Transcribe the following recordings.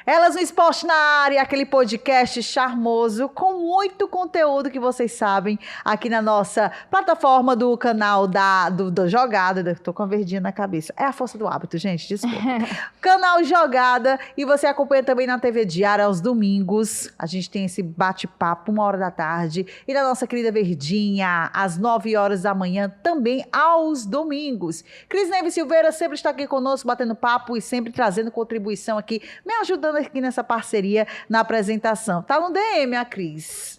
Elas no Esporte na Área, aquele podcast charmoso com muito conteúdo que vocês sabem aqui na nossa plataforma do canal do Jogada. Tô com a verdinha na cabeça. É a força do hábito, gente, desculpa. Canal Jogada, e você acompanha também na TV Diária aos domingos. A gente tem esse bate-papo 1h da tarde e na nossa querida Verdinha às 9h da manhã também aos domingos. Cris Neves Silveira sempre está aqui conosco batendo papo e sempre trazendo contribuição aqui, me ajudando aqui nessa parceria na apresentação. Tá no DM, a Cris.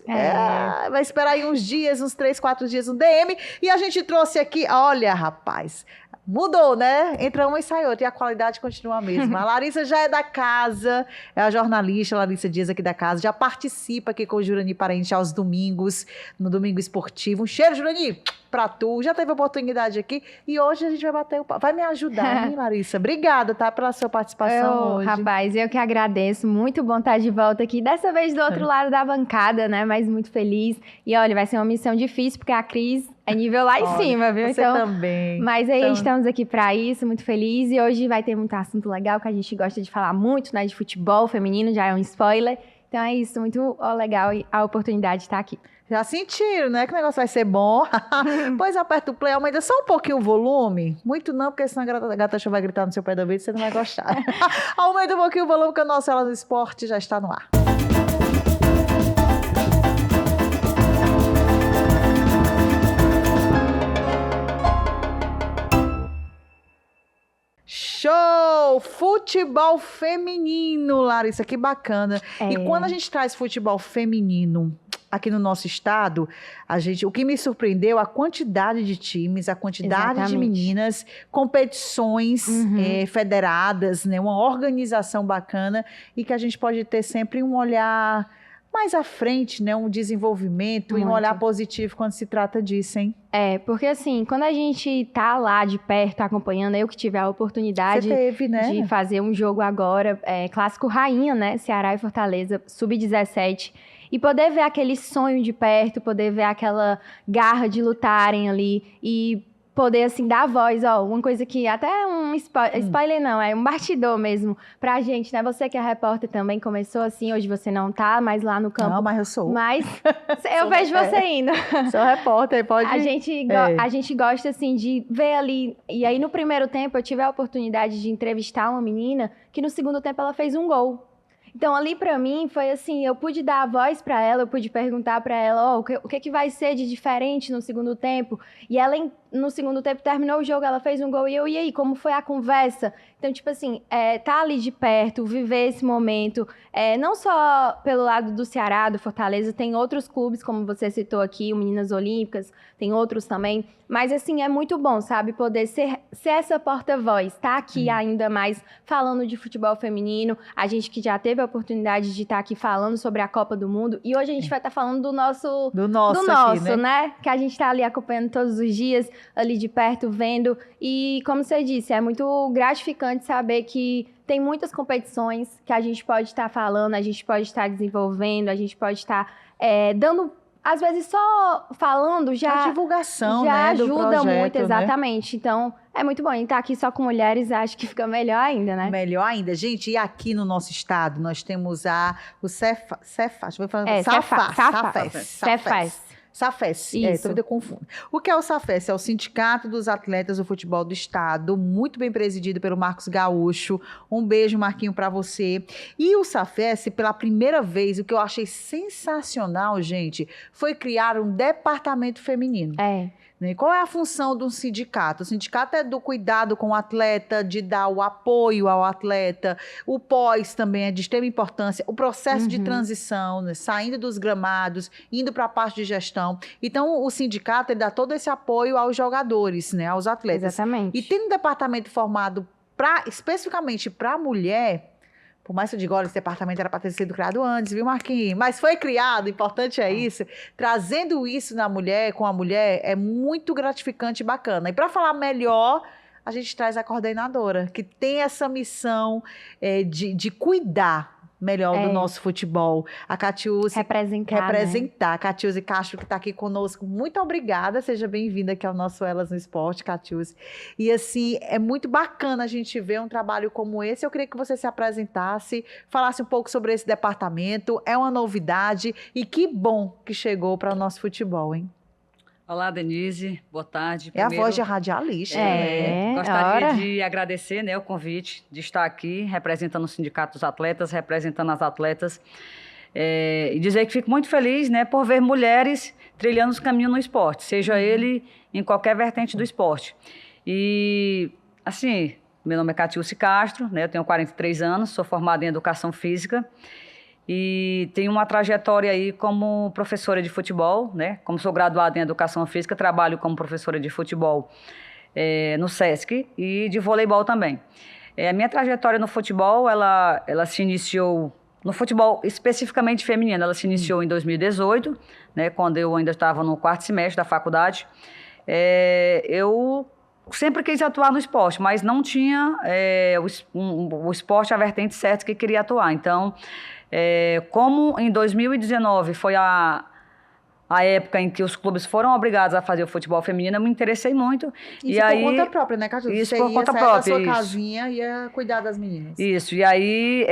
Vai esperar aí uns dias, uns 3, 4 dias no DM. E a gente trouxe aqui, olha, rapaz, mudou, né? Entra uma e sai outra, e a qualidade continua a mesma. A Larissa já é da casa, é a jornalista Larissa Dias aqui da casa, já participa aqui com o Jurani Parente aos domingos, no Domingo Esportivo. Um cheiro, Jurani, pra tu. Já teve oportunidade aqui e hoje a gente vai bater o papo. Vai me ajudar, hein, Larissa? Obrigada, tá, pela sua participação hoje. Rapaz, eu que agradeço. Muito bom estar de volta aqui. Dessa vez do outro lado da bancada, né? Mas muito feliz. E olha, vai ser uma missão difícil, porque a Cris é nível lá em cima, viu? Você então, também. Mas aí estamos aqui para isso, muito feliz. E hoje vai ter muito assunto legal, que a gente gosta de falar muito, né? De futebol feminino, já é um spoiler. Então é isso, muito legal a oportunidade de estar aqui. Já sentiram, né? Que o negócio vai ser bom. Pois aperta o play, aumenta só um pouquinho o volume. Muito não, porque senão a gata vai gritar no seu pé do ouvido e você não vai gostar. Aumenta um pouquinho o volume, que o nosso Ela no Esporte já está no ar. Show! Futebol feminino, Larissa, que bacana. E quando a gente traz futebol feminino aqui no nosso estado, o que me surpreendeu, a quantidade de times, a quantidade de meninas, competições federadas, né? Uma organização bacana e que a gente pode ter sempre um olhar mais à frente, né? Um desenvolvimento e um olhar positivo quando se trata disso, hein? Porque assim, quando a gente tá lá de perto acompanhando, eu que tive a oportunidade de fazer um jogo agora, clássico rainha, né? Ceará e Fortaleza, sub-17, e poder ver aquele sonho de perto, poder ver aquela garra de lutarem ali e poder, assim, dar voz, uma coisa que até um spoiler não, é um bastidor mesmo pra gente, né? Você que é repórter também começou assim, hoje você não tá mais lá no campo. Não, mas eu sou. Mas eu vejo você indo. Sou repórter, pode... A gente gosta, assim, de ver ali, e aí no primeiro tempo eu tive a oportunidade de entrevistar uma menina que no segundo tempo ela fez um gol. Então, ali pra mim, foi assim, eu pude dar a voz pra ela, eu pude perguntar pra ela, o que vai ser de diferente no segundo tempo? E ela, no segundo tempo, terminou o jogo, ela fez um gol, e aí, como foi a conversa? Então, tipo assim, tá ali de perto, viver esse momento, não só pelo lado do Ceará, do Fortaleza, tem outros clubes, como você citou aqui, o Meninas Olímpicas, tem outros também, mas, assim, é muito bom, sabe, poder ser essa porta-voz, tá aqui ainda mais falando de futebol feminino, a gente que já teve a oportunidade de estar aqui falando sobre a Copa do Mundo, e hoje a gente vai estar falando do nosso aqui, né? Que a gente tá ali acompanhando todos os dias, ali de perto, vendo, e como você disse, é muito gratificante saber que tem muitas competições que a gente pode estar falando, a gente pode estar desenvolvendo, a gente pode estar dando, às vezes só falando já... A divulgação, já né, do ajuda projeto, muito, exatamente. Né? Então, é muito bom. E estar aqui só com mulheres, acho que fica melhor ainda, né? Melhor ainda. Gente, e aqui no nosso estado, nós temos o Cefas. Vou falar Safes, toda eu confundo. O que é o Safes? É o Sindicato dos Atletas do Futebol do Estado, muito bem presidido pelo Marcos Gaúcho. Um beijo, Marquinho, para você. E o Safes, pela primeira vez, o que eu achei sensacional, gente, foi criar um departamento feminino. Qual é a função de um sindicato? O sindicato é do cuidado com o atleta, de dar o apoio ao atleta, o pós também é de extrema importância, o processo de transição, né? Saindo dos gramados, indo para a parte de gestão. Então, o sindicato ele dá todo esse apoio aos jogadores, né? Aos atletas. Exatamente. E tem um departamento formado especificamente para a mulher. Por mais que eu diga, olha, esse departamento era para ter sido criado antes, viu, Marquinhos? Mas foi criado, o importante é isso. Trazendo isso na mulher, com a mulher, é muito gratificante e bacana. E para falar melhor, a gente traz a coordenadora, que tem essa missão de cuidar melhor do nosso futebol. A Catiúcia representar. A Catiúcia Castro, que está aqui conosco. Muito obrigada, seja bem-vinda aqui ao nosso Elas no Esporte, Catiúcia. E assim, é muito bacana a gente ver um trabalho como esse. Eu queria que você se apresentasse, falasse um pouco sobre esse departamento. É uma novidade e que bom que chegou para o nosso futebol, hein? Olá, Denise. Boa tarde. Primeiro, a voz de radialista. Gostaria de agradecer, né, o convite de estar aqui representando o Sindicato dos Atletas, representando as atletas. E dizer que fico muito feliz, né, por ver mulheres trilhando os caminhos no esporte, seja ele em qualquer vertente do esporte. E, assim, meu nome é Catiúcia Castro, né, eu tenho 43 anos, sou formada em Educação Física. E tenho uma trajetória aí como professora de futebol, né? Como sou graduada em Educação Física, trabalho como professora de futebol no SESC e de voleibol também. A minha trajetória no futebol, ela se iniciou, no futebol especificamente feminino, ela se iniciou em 2018, né? Quando eu ainda estava no 4º semestre da faculdade. Eu sempre quis atuar no esporte, mas não tinha o esporte, a vertente certa que queria atuar. Então, como em 2019 foi a época em que os clubes foram obrigados a fazer o futebol feminino, eu me interessei muito. Isso por conta própria, né, Catiúcia? Isso por conta própria. Você ia sair da sua casinha e ia cuidar das meninas. Isso, e aí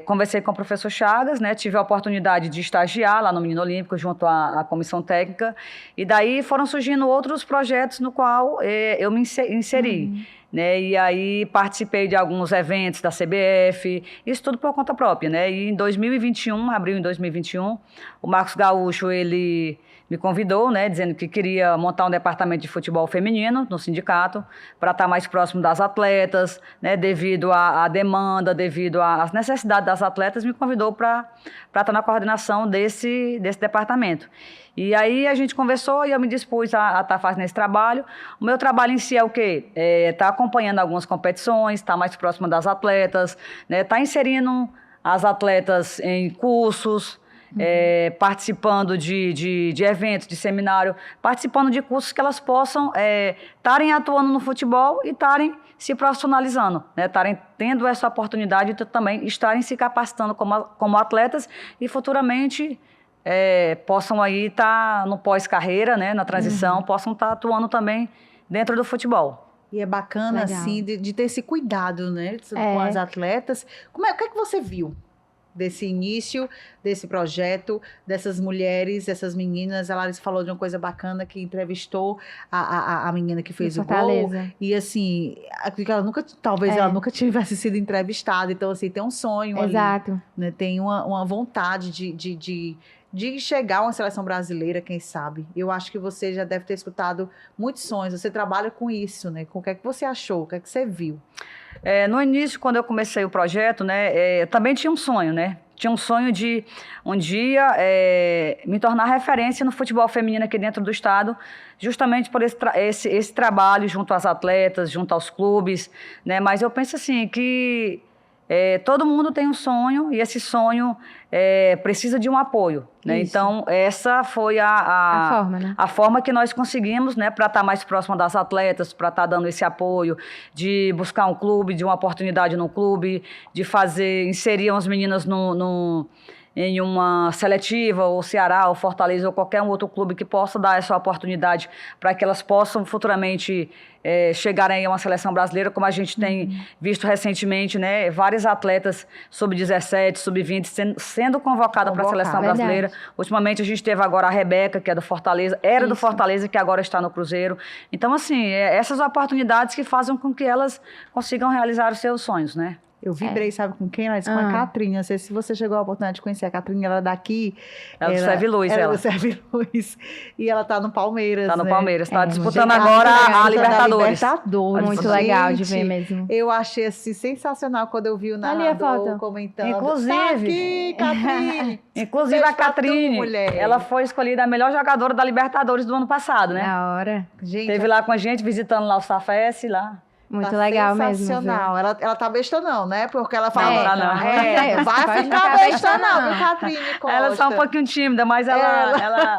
conversei com o professor Chagas, né, tive a oportunidade de estagiar lá no Menino Olímpico junto à comissão técnica, e daí foram surgindo outros projetos no qual eu me inseri. Né, e aí participei de alguns eventos da CBF, isso tudo por conta própria, né? E em 2021, abril em 2021, o Marcos Gaúcho, ele me convidou, né, dizendo que queria montar um departamento de futebol feminino no sindicato, para estar mais próximo das atletas, né, devido à demanda, devido às necessidades das atletas, me convidou para estar na coordenação desse departamento. E aí a gente conversou e eu me dispus a estar fazendo esse trabalho. O meu trabalho em si é o quê? Estar acompanhando algumas competições, estar mais próximo das atletas, né, estar inserindo as atletas em cursos, participando de eventos, de seminário, participando de cursos que elas possam estarem atuando no futebol e estarem se profissionalizando, né? Estarem tendo essa oportunidade de também estarem se capacitando como atletas e futuramente possam aí estar no pós-carreira, né, na transição, possam estar atuando também dentro do futebol. E é bacana, assim, de ter esse cuidado, né, com as atletas. O que é que você viu desse início, desse projeto, dessas mulheres, dessas meninas? A Larissa falou de uma coisa bacana, que entrevistou a menina que fez o gol. E assim, ela nunca tivesse sido entrevistada. Então, assim, tem um sonho ali. Né? Tem uma vontade de chegar a uma seleção brasileira, quem sabe. Eu acho que você já deve ter escutado muitos sonhos. Você trabalha com isso, né? Com o que é que você achou? O que é que você viu? No início, quando eu comecei o projeto, né, eu também tinha um sonho, né? Tinha um sonho de, um dia, me tornar referência no futebol feminino aqui dentro do estado, justamente por esse trabalho junto às atletas, junto aos clubes, né? Mas eu penso assim, que todo mundo tem um sonho e esse sonho precisa de um apoio, né? Então, essa foi a forma que nós conseguimos, né, para estar mais próximo das atletas, para estar dando esse apoio, de buscar um clube, de uma oportunidade no clube, de inserir as meninas em uma seletiva, ou Ceará, ou Fortaleza, ou qualquer um outro clube que possa dar essa oportunidade para que elas possam futuramente chegarem a uma seleção brasileira, como a gente tem visto recentemente, né, várias atletas sub-17, sub-20 sendo convocadas para a seleção brasileira. Ultimamente a gente teve agora a Rebeca, que é do Fortaleza, do Fortaleza, que agora está no Cruzeiro. Então, assim, essas oportunidades que fazem com que elas consigam realizar os seus sonhos, né? Eu vibrei, sabe com quem? Com a Catrinha. Não sei se você chegou a oportunidade de conhecer a Catrinha, ela é daqui. Ela é do Serve Luz, ela. É do Serve Luz. E ela tá no Palmeiras, Tá no Palmeiras, tá disputando agora a Libertadores. Muito legal de ver mesmo. Eu achei, assim, sensacional quando eu vi o narrador comentando. Inclusive... Tá aqui, Catrinha! Inclusive a Catrinha, ela foi escolhida a melhor jogadora da Libertadores do ano passado, né? Da hora. Gente, esteve lá com a gente, visitando lá o Safes, lá. Muito legal mesmo. Sensacional. Ela tá besta não, né? Porque ela fala... Não. Vai ficar besta não, viu, Catrinha Costa? Ela é só um pouquinho tímida, mas ela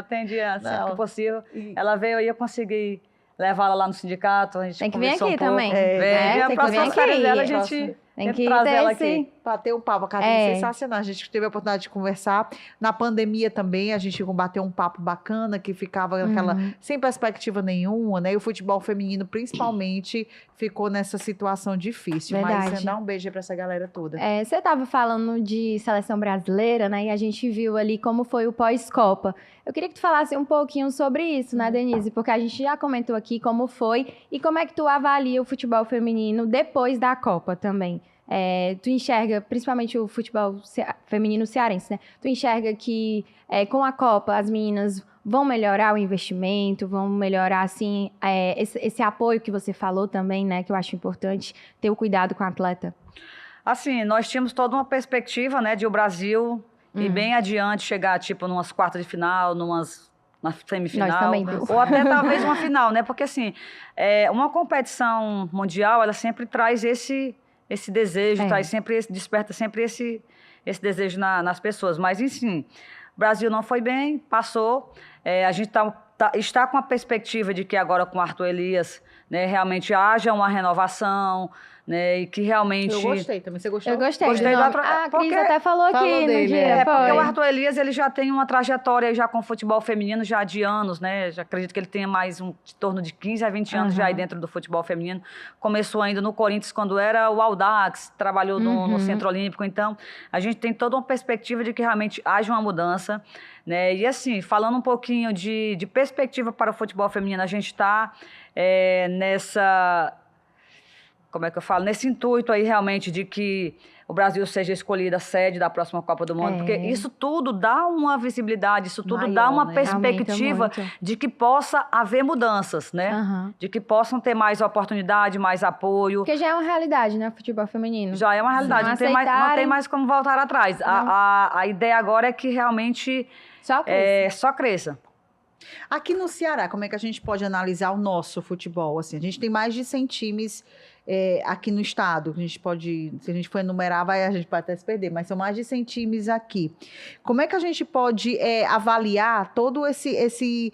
tende, sempre que possível. Ela veio e eu consegui levar ela lá no sindicato. A gente tem que vir aqui também. Tem que vir aqui. Dela, a gente tem que trazer ela aqui. Bater um papo, a Karine sensacional. A gente teve a oportunidade de conversar. Na pandemia também, a gente bateu um papo bacana, que ficava aquela sem perspectiva nenhuma, né? E o futebol feminino, principalmente, ficou nessa situação difícil. Verdade. Mas dá um beijo aí pra essa galera toda. Você estava falando de seleção brasileira, né? E a gente viu ali como foi o pós-Copa. Eu queria que tu falasse um pouquinho sobre isso, né, Denise? Porque a gente já comentou aqui como foi e como é que tu avalia o futebol feminino depois da Copa também. Tu enxerga, principalmente o futebol feminino cearense, né? Tu enxerga que com a Copa as meninas vão melhorar o investimento, vão melhorar, assim, esse apoio que você falou também, né? Que eu acho importante, ter o cuidado com o atleta. Assim, nós tínhamos toda uma perspectiva, né, de o Brasil ir bem adiante, chegar, tipo, numas quartas de final, na semifinal, Nós também, ou até talvez uma final, né? Porque, assim, uma competição mundial, ela sempre traz esse desejo, desperta sempre esse desejo nas pessoas. Mas, enfim, o Brasil não foi bem, passou. A gente está com a perspectiva de que agora com o Arthur Elias, né, realmente haja uma renovação, né, e que realmente... Eu gostei também, você gostou? Eu gostei. A Cris até falou aqui no dia. Porque o Arthur Elias, ele já tem uma trajetória já com o futebol feminino já de anos, né? Já acredito que ele tenha mais em torno de 15 a 20 anos já aí dentro do futebol feminino. Começou ainda no Corinthians, quando era o Audax, trabalhou no Centro Olímpico. Então, a gente tem toda uma perspectiva de que realmente haja uma mudança, né? E assim, falando um pouquinho de perspectiva para o futebol feminino, a gente está nessa... Como é que eu falo? Nesse intuito aí, realmente, de que o Brasil seja escolhida a sede da próxima Copa do Mundo, porque isso tudo dá uma visibilidade, isso tudo dá uma perspectiva de que possa haver mudanças, né? De que possam ter mais oportunidade, mais apoio. Porque já é uma realidade, né, o futebol feminino. Já é uma realidade, não tem mais como voltar atrás. A ideia agora é que realmente só cresça. Aqui no Ceará, como é que a gente pode analisar o nosso futebol? Assim, a gente tem mais de 100 times aqui no estado. A gente pode, se a gente for enumerar, a gente pode até se perder, mas são mais de 100 times aqui. Como é que a gente pode avaliar todo esse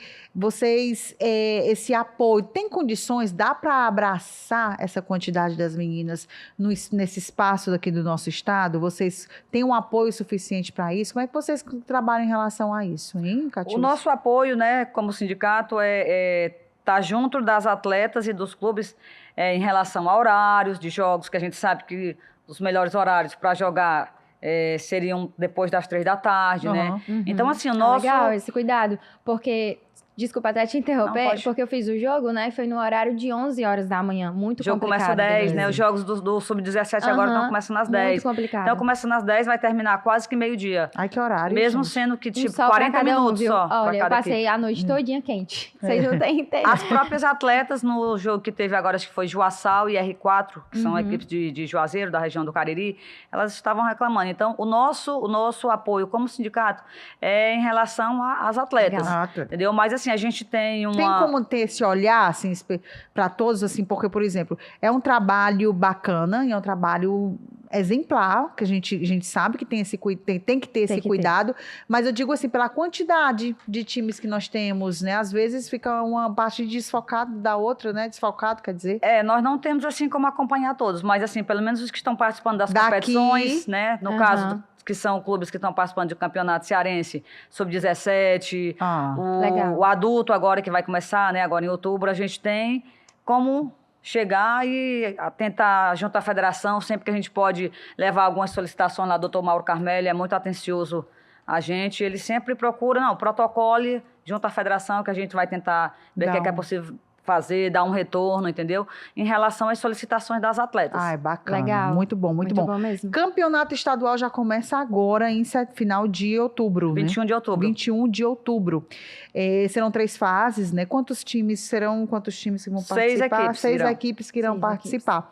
apoio? Tem condições? Dá para abraçar essa quantidade das meninas nesse espaço aqui do nosso estado? Vocês têm um apoio suficiente para isso? Como é que vocês trabalham em relação a isso, hein, Catiúcia? O nosso apoio, né, como sindicato, tá junto das atletas e dos clubes em relação a horários de jogos, que a gente sabe que os melhores horários para jogar seriam depois das 3 da tarde, né? Então, assim, o nosso... Legal esse cuidado, porque... Desculpa até te interromper, porque eu fiz o jogo, né? Foi no horário de 11 horas da manhã, muito complicado. O jogo começa às 10, né? Os jogos do Sub-17 agora estão começando às 10. Muito complicado. Então, começando às 10, vai terminar quase que meio-dia. Ai, que horário, mesmo gente. sendo que, tipo, 40 minutos só. Olha, eu passei a noite todinha quente. Vocês não têm ideia. As próprias atletas no jogo que teve agora, acho que foi Juaçal e R4, que são equipes de Juazeiro, da região do Cariri, elas estavam reclamando. Então, o nosso apoio como sindicato é em relação às atletas. Entendeu? Mas, assim, a gente tem Tem como ter esse olhar, assim, para todos, assim, porque, por exemplo, é um trabalho bacana e é um trabalho exemplar, que a gente sabe que tem que ter esse cuidado, mas eu digo assim, pela quantidade de times que nós temos, né? Às vezes fica uma parte desfocada da outra, né? Desfalcado, quer dizer. Nós não temos, assim, como acompanhar todos, mas, assim, pelo menos os que estão participando das competições, né? No caso que são clubes que estão participando do campeonato cearense, sub-17, o adulto agora que vai começar, né? Agora em outubro, a gente tem como chegar e tentar, junto à federação, sempre que a gente pode levar algumas solicitações lá, doutor Mauro Carmelli é muito atencioso a gente, ele sempre procura, protocole junto à federação, que a gente vai tentar ver o que é possível fazer, dar um retorno, entendeu? Em relação às solicitações das atletas. Ah, é bacana. Legal. Muito bom, muito bom mesmo. Campeonato estadual já começa agora, em final de outubro, 21 de outubro. 21 de outubro. Serão 3 fases, né? Quantos times que vão participar? 6 equipes que irão participar.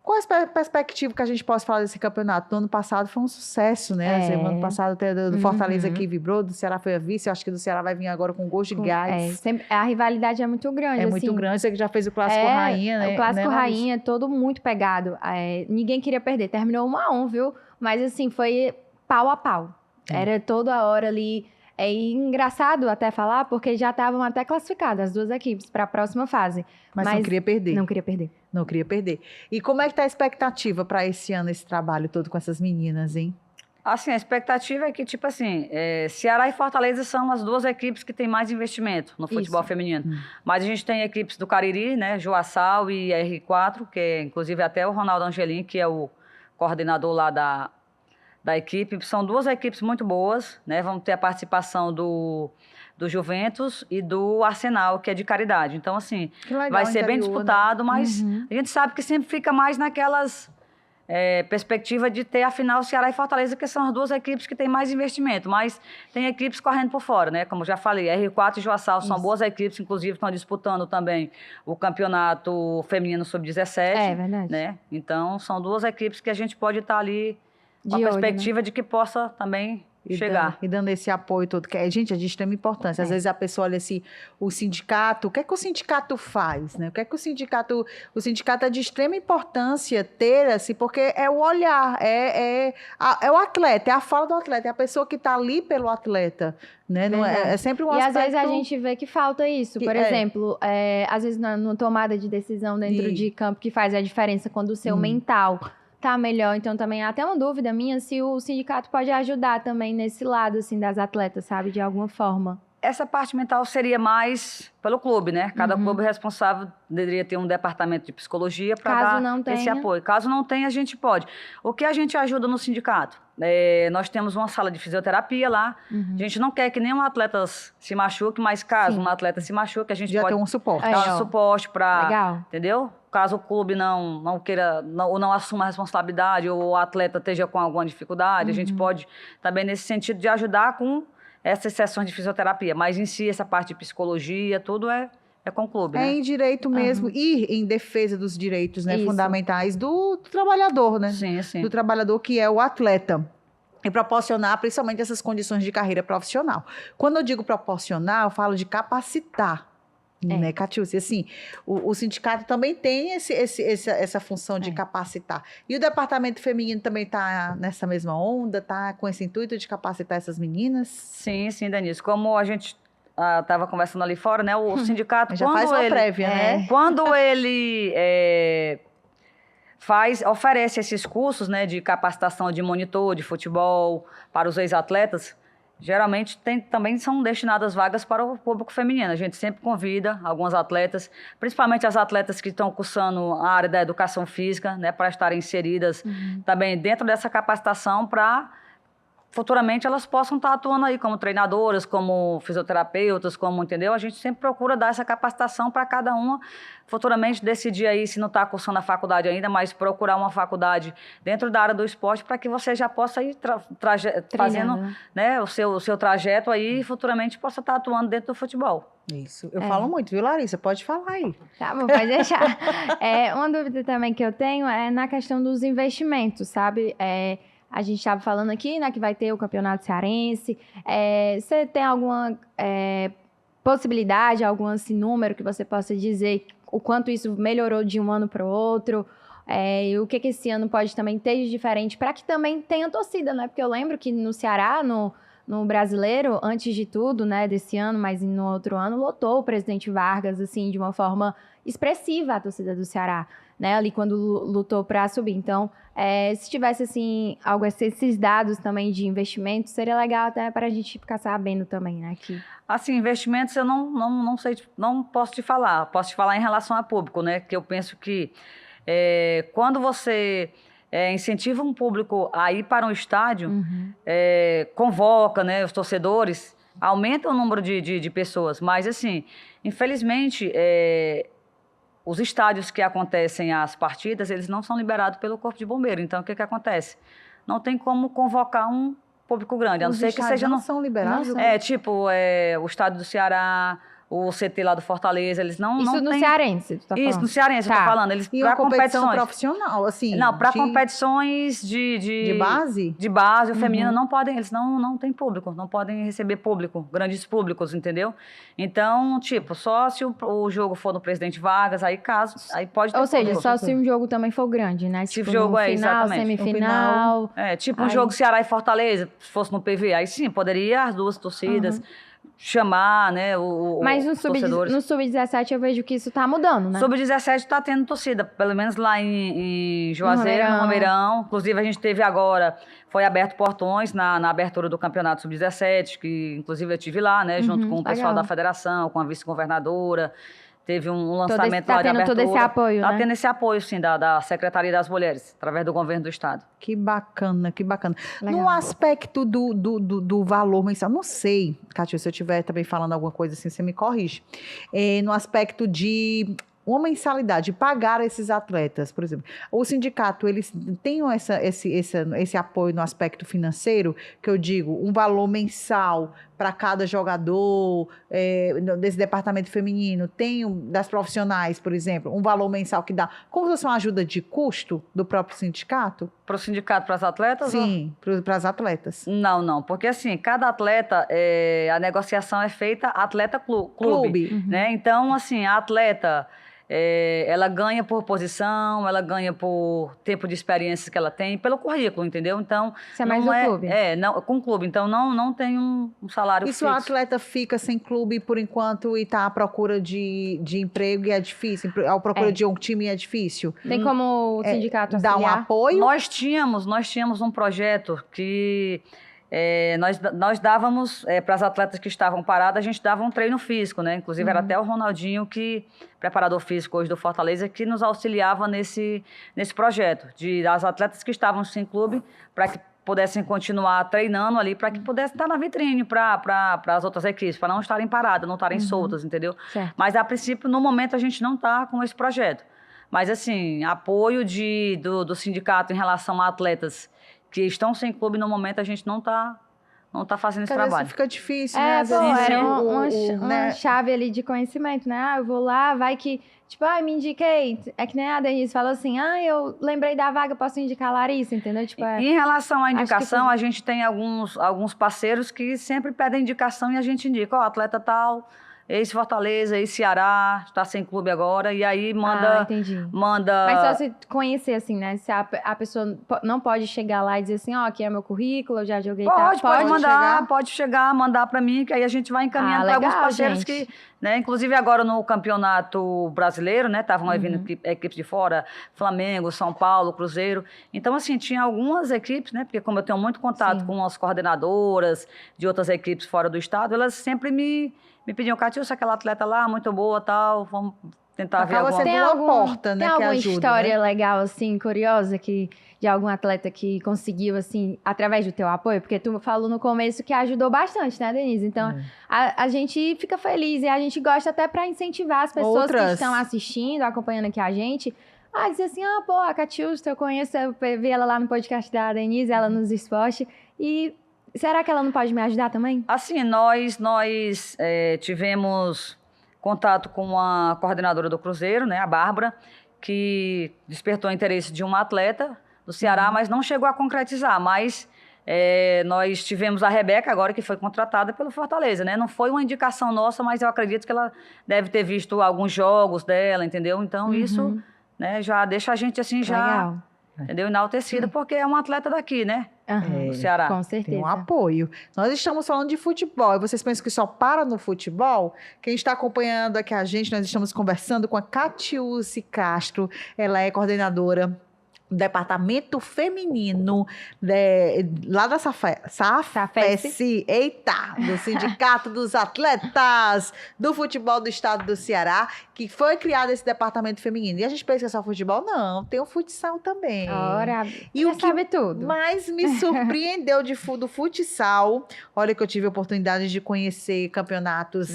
Qual a perspectiva que a gente pode falar desse campeonato? No ano passado foi um sucesso, né? No ano passado até do Fortaleza aqui vibrou, do Ceará foi a vice, eu acho que do Ceará vai vir agora com gosto de gás. A rivalidade é muito grande. É muito grande, você que já fez o Clássico Rainha, né? O Clássico Rainha, todo muito pegado. Ninguém queria perder, terminou 1-1, viu? Mas assim, foi pau a pau. Era toda hora ali. É engraçado até falar, porque já estavam até classificadas as duas equipes para a próxima fase. Mas não queria perder. Não queria perder. Não queria perder. E como é que tá a expectativa para esse ano, esse trabalho todo com essas meninas, hein? Assim, a expectativa é que, tipo assim, Ceará e Fortaleza são as duas equipes que têm mais investimento no futebol Isso. feminino. Mas a gente tem equipes do Cariri, né, Joaçal e R4, que é inclusive até o Ronaldo Angelim, que é o coordenador lá da equipe. São duas equipes muito boas, né? Vamos ter a participação do Juventus e do Arsenal, que é de caridade. Então, assim, Que legal, vai ser bem interior, né? disputado, mas Uhum. a gente sabe que sempre fica mais naquelas perspectiva de ter a final Ceará e Fortaleza, que são as duas equipes que têm mais investimento, mas tem equipes correndo por fora, né? Como já falei, R4 e Joaçal são boas equipes, inclusive estão disputando também o campeonato feminino sub-17. É verdade. Né? Então, são duas equipes que a gente pode estar ali com De a olho, perspectiva de que possa também chegar. E dando esse apoio todo, que gente, é de extrema importância. Às vezes a pessoa olha assim, o sindicato, o que é que o sindicato faz, né? O que é que o sindicato é de extrema importância ter, assim, porque é o olhar, é o atleta, é a fala do atleta, é a pessoa que está ali pelo atleta, né? Não é sempre um E aspecto... às vezes a gente vê que falta isso. Por exemplo, às vezes na tomada de decisão dentro de campo que faz a diferença quando o seu mental tá melhor. Então também há até uma dúvida minha se o sindicato pode ajudar também nesse lado, assim, das atletas, sabe? De alguma forma. Essa parte mental seria mais pelo clube, né? Cada clube responsável deveria ter um departamento de psicologia para dar esse apoio. Caso não tenha, a gente pode. O que a gente ajuda no sindicato? Nós temos uma sala de fisioterapia lá. A gente não quer que nenhum atleta se machuque, mas caso um atleta se machuque, a gente já pode ter um suporte. dar um suporte para... Legal. Entendeu? Caso o clube não queira, ou não assuma a responsabilidade, ou o atleta esteja com alguma dificuldade, a gente pode também nesse sentido de ajudar com essas sessões de fisioterapia. Mas em si, essa parte de psicologia, tudo é com o clube, né? É em direito mesmo, ir em defesa dos direitos, né, Isso. fundamentais do trabalhador, né? Sim, sim. Do trabalhador que é o atleta. E proporcionar, principalmente, essas condições de carreira profissional. Quando eu digo proporcionar, eu falo de capacitar. Né, Catiúcia? Assim, o sindicato também tem essa função de capacitar. E o departamento feminino também está nessa mesma onda, está com esse intuito de capacitar essas meninas? Sim, Denise. Como a gente estava conversando ali fora, né? O sindicato, já faz uma prévia, né? Quando ele oferece esses cursos, né, de capacitação de monitor de futebol para os ex-atletas, geralmente também são destinadas vagas para o público feminino. A gente sempre convida algumas atletas, principalmente as atletas que estão cursando a área da educação física, né, para estarem inseridas também dentro dessa capacitação para futuramente elas possam estar atuando aí como treinadoras, como fisioterapeutas, entendeu? A gente sempre procura dar essa capacitação para cada uma, futuramente decidir aí se não está cursando a faculdade ainda, mas procurar uma faculdade dentro da área do esporte para que você já possa ir fazendo, né, o seu trajeto aí e futuramente possa estar atuando dentro do futebol. Isso. Eu falo muito, viu, Larissa? Pode falar aí. Tá bom, pode deixar. Uma dúvida também que eu tenho é na questão dos investimentos, sabe? A gente estava falando aqui, né, que vai ter o campeonato cearense. Você tem alguma possibilidade, algum número que você possa dizer o quanto isso melhorou de um ano para o outro? E o que esse ano pode também ter de diferente para que também tenha torcida, né? Porque eu lembro que no Ceará, no Brasileiro, antes de tudo, né, desse ano, mas no outro ano, lotou o Presidente Vargas, assim, de uma forma expressiva a torcida do Ceará, né, ali quando lutou para subir. Então, se tivesse, assim, esses dados também de investimento, seria legal até para a gente ficar sabendo também, né, que... Assim, investimentos eu não sei, não posso te falar. Posso te falar em relação a público, né, que eu penso que quando você... incentiva um público a ir para um estádio, convoca, né, os torcedores, aumenta o número de pessoas. Mas, assim, infelizmente, os estádios que acontecem as partidas, eles não são liberados pelo Corpo de Bombeiro. Então, o que acontece? Não tem como convocar um público grande, a não ser que seja... não são liberados? O estádio do Ceará... o CT lá do Fortaleza, eles não Isso no tem... Cearense, tu tá falando? Isso, no Cearense, eu tô falando. Eles, e uma competição competições profissional, assim? Não, para competições de base? De base, o feminino não podem, eles não têm público, não podem receber público, grandes públicos, entendeu? Então, só se o jogo for no Presidente Vargas, aí pode ter Ou seja, público. só se um jogo também for grande, né? Se o jogo final, exatamente. semifinal... Um jogo Ceará e Fortaleza, se fosse no PV, aí sim, poderia as duas torcidas chamar, né, Mas os torcedores. no Sub-17 eu vejo que isso tá mudando, né? Sub-17 está tendo torcida, pelo menos lá em Juazeiro, no Romeirão. Inclusive, a gente teve agora, foi aberto portões na abertura do campeonato Sub-17, que inclusive eu estive lá, né, junto com o pessoal da federação, com a vice-governadora. Teve um lançamento lá de abertura. Tá tendo todo esse apoio, Tá né? tendo esse apoio, sim, da Secretaria das Mulheres, através do governo do Estado. Que bacana, que bacana. Legal. No aspecto do valor mensal, não sei, Cátia, se eu estiver também falando alguma coisa assim, você me corrige. No aspecto de uma mensalidade, pagar esses atletas, por exemplo. O sindicato, eles têm esse apoio no aspecto financeiro, que eu digo, um valor mensal para cada jogador desse departamento feminino, das profissionais, por exemplo, um valor mensal que dá, como se fosse uma ajuda de custo do próprio sindicato? Para o sindicato, para as atletas? Sim, para as atletas. Não, porque assim, cada atleta, a negociação é feita atleta-clube, né? Então, assim, a atleta... ela ganha por posição, ela ganha por tempo de experiência que ela tem, pelo currículo, entendeu? Então, isso é mais do clube. Com o clube. Então, não tem um salário fixo. E se o atleta fica sem clube por enquanto e está à procura de emprego e é difícil, à procura de um time é difícil? Tem como o sindicato dar um apoio? Nós tínhamos um projeto que... nós dávamos para as atletas que estavam paradas, a gente dava um treino físico, né? Inclusive era até o Ronaldinho, preparador físico hoje do Fortaleza, que nos auxiliava nesse projeto, as atletas que estavam sem clube, para que pudessem continuar treinando ali, para que pudessem estar na vitrine para as outras equipes, para não estarem paradas, não estarem soltas, entendeu? Certo. Mas a princípio, no momento, a gente não está com esse projeto. Mas assim, apoio do sindicato em relação a atletas que estão sem clube no momento, a gente não tá fazendo esse trabalho. Às vezes fica difícil, né? Às pô, vezes era uma chave ali de conhecimento, né? Eu vou lá, vai que... Tipo, me indiquei. É que nem a Denise falou assim, eu lembrei da vaga, posso indicar a Larissa, entendeu? Tipo, Em relação à indicação, a gente tem alguns parceiros que sempre pedem indicação e a gente indica, atleta tal... ex-Fortaleza, ex-Ceará, está sem clube agora, e aí manda... Mas só se conhecer, assim, né? Se a pessoa não pode chegar lá e dizer assim, aqui é meu currículo, eu já joguei... Pode mandar, pode chegar, mandar para mim, que aí a gente vai encaminhando para alguns parceiros, gente. Que... Né, inclusive agora no Campeonato Brasileiro, né? Estavam vindo equipes de fora, Flamengo, São Paulo, Cruzeiro. Então, assim, tinha algumas equipes, né? Porque como eu tenho muito contato com as coordenadoras de outras equipes fora do estado, elas sempre me pediam, Catiúcia, aquela atleta lá, muito boa, tal, vamos tentar ver alguma... Tem porta, né, tem alguma ajuda, história né? legal, assim, curiosa, de algum atleta que conseguiu, assim, através do teu apoio? Porque tu falou no começo que ajudou bastante, né, Denise? Então, a gente fica feliz e a gente gosta até para incentivar as pessoas que estão assistindo, acompanhando aqui a gente, dizer assim, a Catiúcia, eu conheço, eu vi ela lá no podcast da Denise, ela nos esportes, e... Será que ela não pode me ajudar também? Assim, nós tivemos contato com a coordenadora do Cruzeiro, né, a Bárbara, que despertou o interesse de uma atleta do Ceará, mas não chegou a concretizar. Mas nós tivemos a Rebeca agora, que foi contratada pelo Fortaleza, né? Não foi uma indicação nossa, mas eu acredito que ela deve ter visto alguns jogos dela, entendeu? Então, isso, né, já deixa a gente assim, Legal. Entendeu? Enaltecida, porque é uma atleta daqui, né? Do Ceará. Com certeza. Tem um apoio. Nós estamos falando de futebol. E vocês pensam que só para no futebol? Quem está acompanhando aqui a gente, nós estamos conversando com a Catiúcia Castro. Ela é coordenadora do departamento feminino lá da SAFES, eita, do Sindicato dos Atletas do Futebol do Estado do Ceará, que foi criado esse departamento feminino. E a gente pensa que é só futebol? Não, tem o futsal também. Ora, e o que sabe tudo. mais me surpreendeu do futsal, olha que eu tive a oportunidade de conhecer campeonatos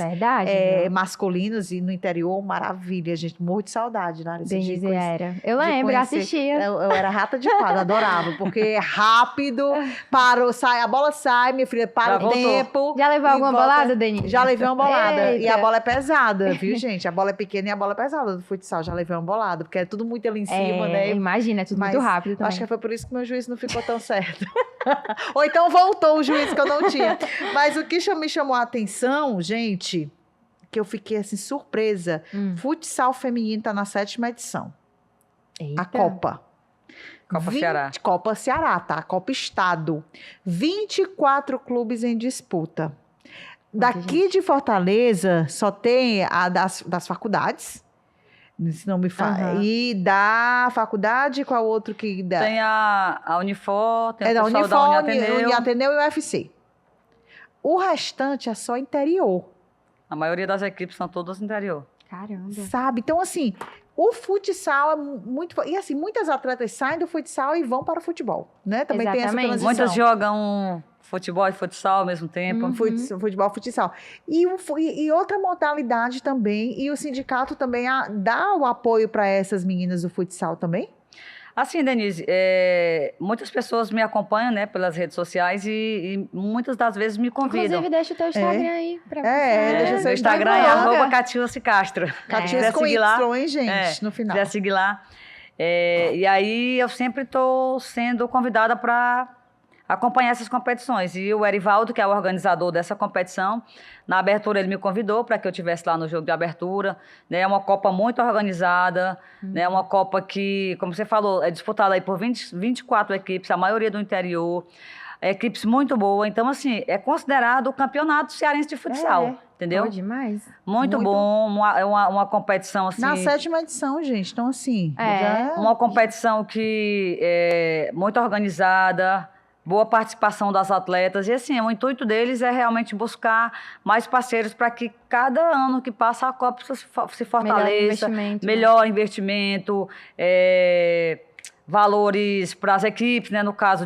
masculinos e no interior, maravilha, gente, morro de saudade, Larissa. Denise era. Eu lembro, assistia. Eu era rata de quadra, adorava, porque é rápido, parou, a bola sai, minha filha, para o tempo. Já levou alguma bolada, Denise? Já levei uma bolada. Eita. E a bola é pesada, viu, gente? A bola é pequena e a bola é pesada do futsal. Já levei uma bolada, porque é tudo muito ali em cima, né? Imagina, é tudo muito rápido também. Acho que foi por isso que meu juiz não ficou tão certo. Ou então voltou o juiz que eu não tinha. Mas o que me chamou a atenção, gente, que eu fiquei assim, surpresa. Futsal feminino tá na 7ª edição. Eita. A Copa. Ceará. Copa Ceará, tá? Copa Estado. 24 clubes em disputa. Daqui de Fortaleza só tem a das faculdades. Se não me fala. Aham. E da faculdade, qual outro que dá? Tem a Unifor, tem É o da pessoal Unifor, da Uniateneu. Uniateneu e o UFC. O restante é só interior, A maioria das equipes são todas no interior. Caramba. sabe? Então, assim, o futsal é muito... E, assim, muitas atletas saem do futsal e vão para o futebol, né? Também tem essa Exatamente. transição. Muitas jogam futebol e futsal ao mesmo tempo. Uhum. Futebol, futsal. E outra modalidade também, e o sindicato também dá o apoio para essas meninas do futsal também? Assim, Denise, muitas pessoas me acompanham, né, pelas redes sociais e muitas das vezes me convidam. Inclusive, deixa o teu Instagram aí pra deixa Meu seu Instagram é Instagram. @Catiúce-Castro. Catias Quiser com seguir lá, Y, hein, gente, no final. quiser seguir lá. E aí eu sempre estou sendo convidada para acompanhar essas competições. E o Erivaldo, que é o organizador dessa competição, na abertura ele me convidou para que eu estivesse lá no jogo de abertura. Né? É uma Copa muito organizada, né? Uma Copa que, como você falou, é disputada aí por 24 equipes, a maioria do interior. Equipes muito boas. Então, assim, é considerado o campeonato cearense de futsal. Entendeu? Pô, demais. Muito bom. É uma competição, assim... Na 7ª edição, gente. Então, assim... É. já- Uma competição que é muito organizada, boa participação das atletas. E assim, o intuito deles é realmente buscar mais parceiros para que cada ano que passa a Copa se fortaleça. Melhor investimento, valores para as equipes, né? No caso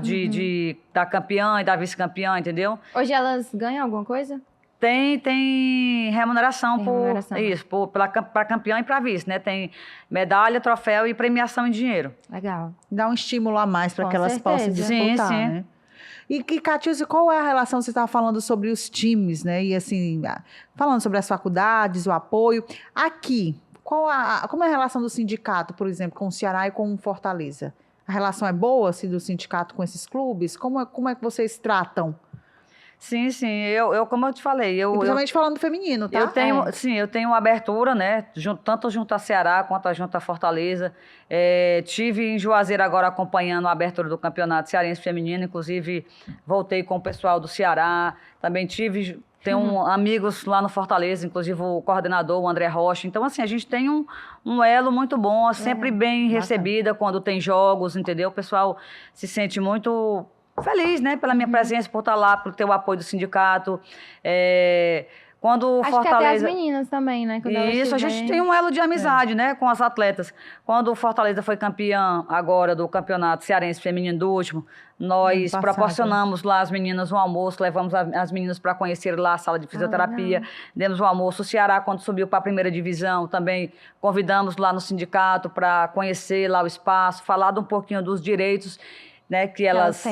da campeã e da vice-campeã, entendeu? Hoje elas ganham alguma coisa? Tem remuneração, Tem remuneração. para campeão e para vice, né? Tem medalha, troféu e premiação em dinheiro. Legal. Dá um estímulo a mais para Com que elas possam certeza. disputar, Sim, sim. né? E Catiúcia, qual é a relação, você estava falando sobre os times, né? E assim, falando sobre as faculdades, o apoio. Aqui, como é a relação do sindicato, por exemplo, com o Ceará e com o Fortaleza? A relação é boa, assim, do sindicato com esses clubes? Como é que vocês tratam? Sim, sim. Como eu te falei, E principalmente falando do feminino, tá? Eu tenho uma abertura, né? Tanto junto a Ceará quanto junto a Fortaleza. Tive em Juazeiro agora acompanhando a abertura do Campeonato Cearense Feminino, inclusive voltei com o pessoal do Ceará. Também tenho amigos lá no Fortaleza, inclusive o coordenador, o André Rocha. Então, assim, a gente tem um elo muito bom, sempre bem recebida quando tem jogos, entendeu? O pessoal se sente muito feliz, né, pela minha presença, por estar lá, por ter o apoio do sindicato. Quando o Acho Fortaleza... que até as meninas também, né? Quando elas Isso, a gente tem um elo de amizade, né, com as atletas. Quando o Fortaleza foi campeã agora do Campeonato Cearense Feminino do último, nós passado. proporcionamos lá às meninas um almoço, levamos as meninas para conhecer lá a sala de fisioterapia, demos um almoço. O Ceará, quando subiu para a 1ª divisão, também convidamos lá no sindicato para conhecer lá o espaço, falar um pouquinho dos direitos, né, que elas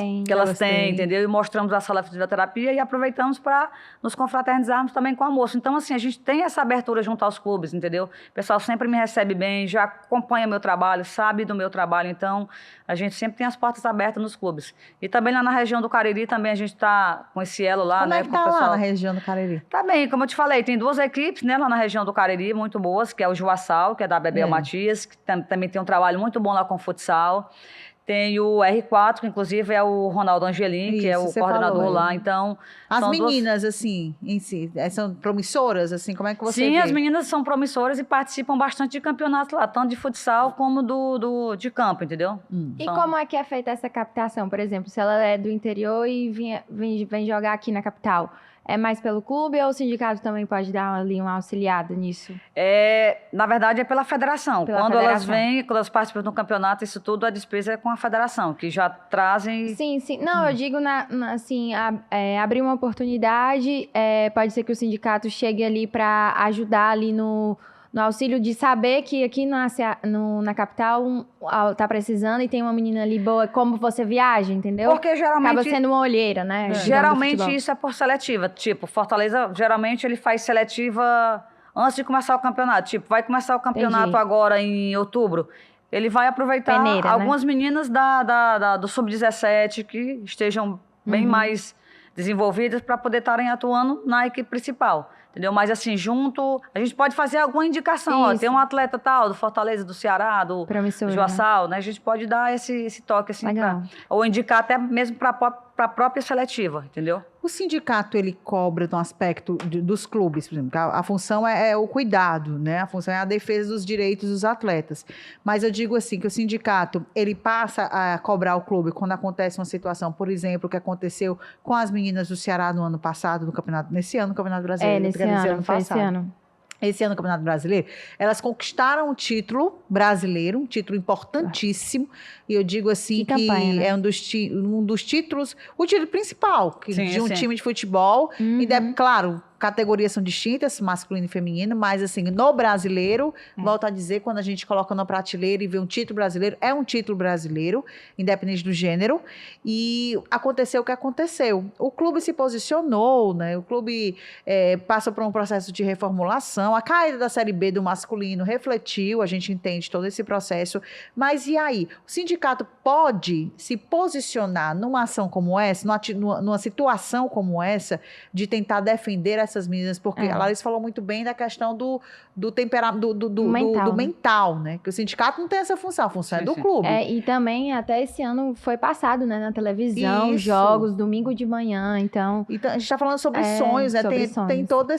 têm, entendeu? E mostramos a sala de fisioterapia e aproveitamos para nos confraternizarmos também com o almoço. Então, assim, a gente tem essa abertura junto aos clubes, entendeu? O pessoal sempre me recebe bem, já acompanha meu trabalho, sabe do meu trabalho. Então, a gente sempre tem as portas abertas nos clubes. E também lá na região do Cariri, também a gente está com esse elo lá, Como né? é que com o tá pessoal. lá na região do Cariri? Tá bem, como eu te falei, tem 2 equipes, né, lá na região do Cariri, muito boas, que é o Juaçal, que é da Bebel Matias, que também tem um trabalho muito bom lá com o futsal. Tem o R4, que inclusive é o Ronaldo Angelim, que é o coordenador lá. Então, as meninas, assim, em si, são promissoras, assim, como é que você Sim, vê? as meninas são promissoras e participam bastante de campeonatos lá, tanto de futsal como de campo, entendeu? E como é que é feita essa captação? Por exemplo, se ela é do interior e vem jogar aqui na capital, é mais pelo clube ou o sindicato também pode dar ali uma auxiliada nisso? Na verdade, é pela federação. Quando elas participam do campeonato, isso tudo, a despesa é com a federação, que já trazem... Sim. Não, eu digo, assim, abrir uma oportunidade, pode ser que o sindicato chegue ali para ajudar ali no auxílio de saber que aqui na capital tá precisando e tem uma menina ali boa, como você viaja, entendeu? Porque geralmente... Acaba sendo uma olheira, né? Geralmente isso é por seletiva. Tipo, Fortaleza, geralmente ele faz seletiva antes de começar o campeonato. Tipo, vai começar o campeonato agora em outubro. Ele vai aproveitar algumas meninas do Sub-17 que estejam bem mais desenvolvidas para poder estarem atuando na equipe principal. Entendeu? Mas assim, a gente pode fazer alguma indicação. Ó, tem um atleta tal, do Fortaleza, do Ceará, do Juaçal, né? A gente pode dar esse toque assim, ou indicar até mesmo para a própria seletiva, entendeu? O sindicato, ele cobra no aspecto dos clubes, por exemplo, que a função é o cuidado, né? A função é a defesa dos direitos dos atletas. Mas eu digo assim, que o sindicato, ele passa a cobrar o clube quando acontece uma situação, por exemplo, que aconteceu com as meninas do Ceará no ano passado, nesse ano, no Campeonato Brasileiro. Nesse ano, foi esse ano. Esse ano no Campeonato Brasileiro, elas conquistaram um título brasileiro, um título importantíssimo, e eu digo assim que campanha, né? é um dos títulos, o título principal de um time de futebol, e claro, categorias são distintas, masculino e feminino, mas assim, no brasileiro, volto a dizer, quando a gente coloca na prateleira e vê um título brasileiro, é um título brasileiro, independente do gênero, e aconteceu o que aconteceu. O clube se posicionou, né? O clube passa por um processo de reformulação, a caída da Série B do masculino refletiu, a gente entende todo esse processo, mas e aí? O sindicato pode se posicionar numa ação como essa, numa situação como essa, de tentar defender essas meninas, porque a Larissa falou muito bem da questão do temperamento, do mental, né? Que o sindicato não tem essa função, a função é do clube. E também, até esse ano, foi passado, né, na televisão, jogos, domingo de manhã, então... Então, a gente está falando sobre sonhos, né? Tem todo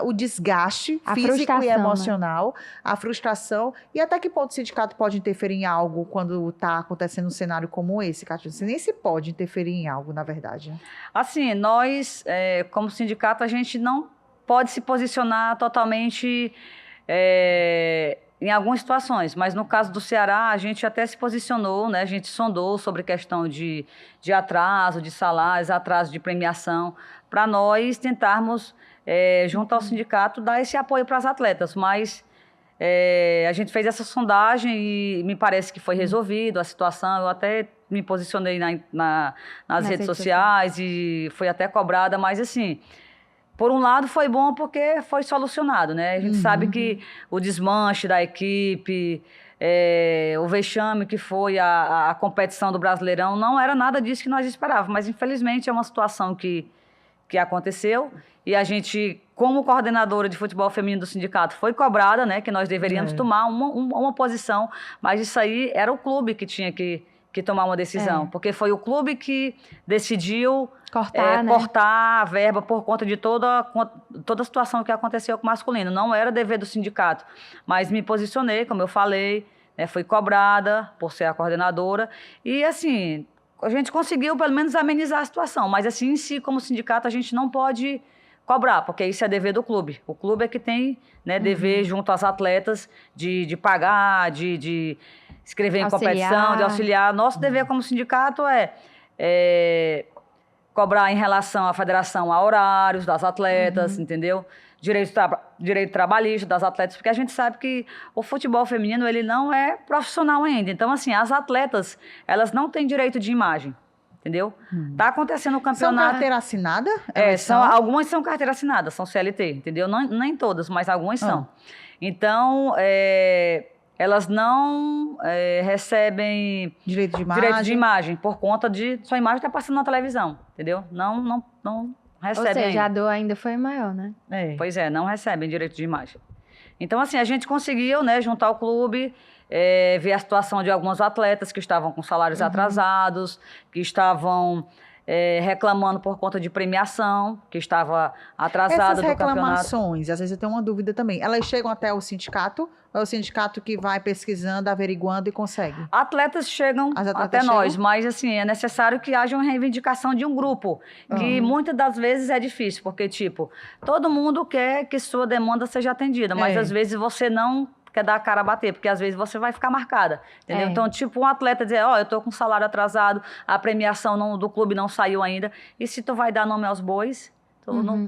o desgaste físico e emocional, né? A frustração, e até que ponto o sindicato pode interferir em algo quando está acontecendo um cenário como esse, Cátia? Você nem se pode interferir em algo, na verdade. Assim, nós, como sindicato, a gente não pode se posicionar totalmente em algumas situações, mas no caso do Ceará, a gente até se posicionou, né? A gente sondou sobre questão de atraso, de salários, atraso de premiação, para nós tentarmos, junto ao sindicato, dar esse apoio para as atletas, mas a gente fez essa sondagem e me parece que foi resolvido a situação. Eu até me posicionei nas redes sociais e foi até cobrada, mas assim, por um lado foi bom porque foi solucionado, né? A gente sabe que o desmanche da equipe, o vexame que foi a competição do Brasileirão, não era nada disso que nós esperávamos, mas infelizmente é uma situação que aconteceu e a gente, como coordenadora de futebol feminino do sindicato, foi cobrada, né, que nós deveríamos tomar uma posição, mas isso aí era o clube que tinha que tomar uma decisão, porque foi o clube que decidiu cortar a verba por conta de toda a situação que aconteceu com o masculino. Não era dever do sindicato, mas me posicionei, como eu falei, fui cobrada por ser a coordenadora e assim, a gente conseguiu pelo menos amenizar a situação, mas assim, em si, como sindicato, a gente não pode cobrar, porque isso é dever do clube. O clube é que tem, né, dever junto às atletas de pagar, de escrever em competição, de auxiliar. Nosso dever como sindicato é cobrar em relação à federação a horários das atletas, entendeu? Direito trabalhista das atletas, porque a gente sabe que o futebol feminino ele não é profissional ainda. Então, assim, as atletas, elas não têm direito de imagem, entendeu? Tá acontecendo o campeonato... São carteira assinada? Algumas são carteira assinada, são CLT, entendeu? Nem todas, mas algumas são. Então, elas não recebem direito de imagem por conta de sua imagem estar passando na televisão, entendeu? Não recebem. Ou seja, a dor ainda foi maior, né? Pois não recebem direito de imagem. Então, assim, a gente conseguiu, né, juntar o clube, ver a situação de alguns atletas que estavam com salários atrasados, que estavam reclamando por conta de premiação, que estava atrasada do campeonato. Essas reclamações, às vezes eu tenho uma dúvida também, elas chegam até o sindicato ou é o sindicato que vai pesquisando, averiguando e consegue? Atletas chegam até nós, mas assim, é necessário que haja uma reivindicação de um grupo, que muitas das vezes é difícil, porque tipo, todo mundo quer que sua demanda seja atendida, mas às vezes você não quer dar a cara a bater, porque às vezes você vai ficar marcada, entendeu? Então, tipo, um atleta dizer, eu tô com salário atrasado, a premiação do clube não saiu ainda, e se tu vai dar nome aos bois,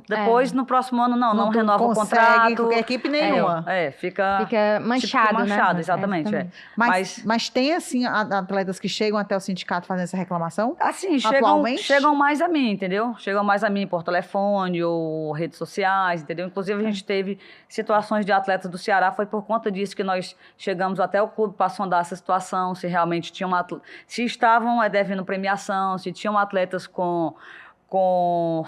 depois, no próximo ano, não renova o contrato. Equipe nenhuma. Fica manchado, tipo, manchado, né? exatamente. Mas tem, assim, atletas que chegam até o sindicato fazendo essa reclamação? Assim, chegam mais a mim, entendeu? Chegam mais a mim por telefone ou redes sociais, entendeu? Inclusive, a gente teve situações de atletas do Ceará, foi por conta disso que nós chegamos até o clube para sondar essa situação, se realmente tinham se estavam devendo premiação, se tinham atletas com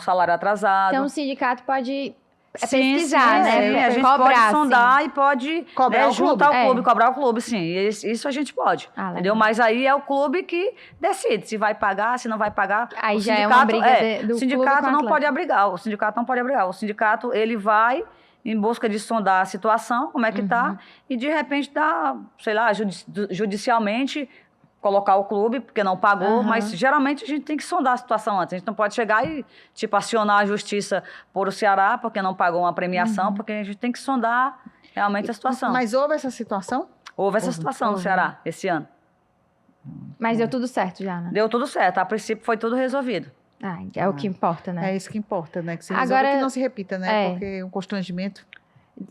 salário atrasado. Então, o sindicato pode pesquisar, né? A gente Cobrar, pode assim. sondar e pode Cobrar o juntar clube? o clube, cobrar o clube, sim. Isso a gente pode, entendeu? legal. Mas aí é o clube que decide se vai pagar, se não vai pagar. Aí O já é uma briga do o clube sindicato com o não atleta. pode abrigar, o sindicato não pode abrigar. O sindicato, ele vai em busca de sondar a situação, como é que tá, e de repente dá, sei lá, judicialmente colocar o clube, porque não pagou, mas geralmente a gente tem que sondar a situação antes. A gente não pode chegar e, tipo, acionar a justiça por o Ceará, porque não pagou uma premiação, porque a gente tem que sondar realmente a situação. Mas houve essa situação? Houve essa situação no Ceará esse ano. Mas deu tudo certo já, né? Deu tudo certo, a princípio foi tudo resolvido. É o que importa, né? É isso que importa, né? Que se Agora- resolva, que não se repita, né? É. Porque é um constrangimento.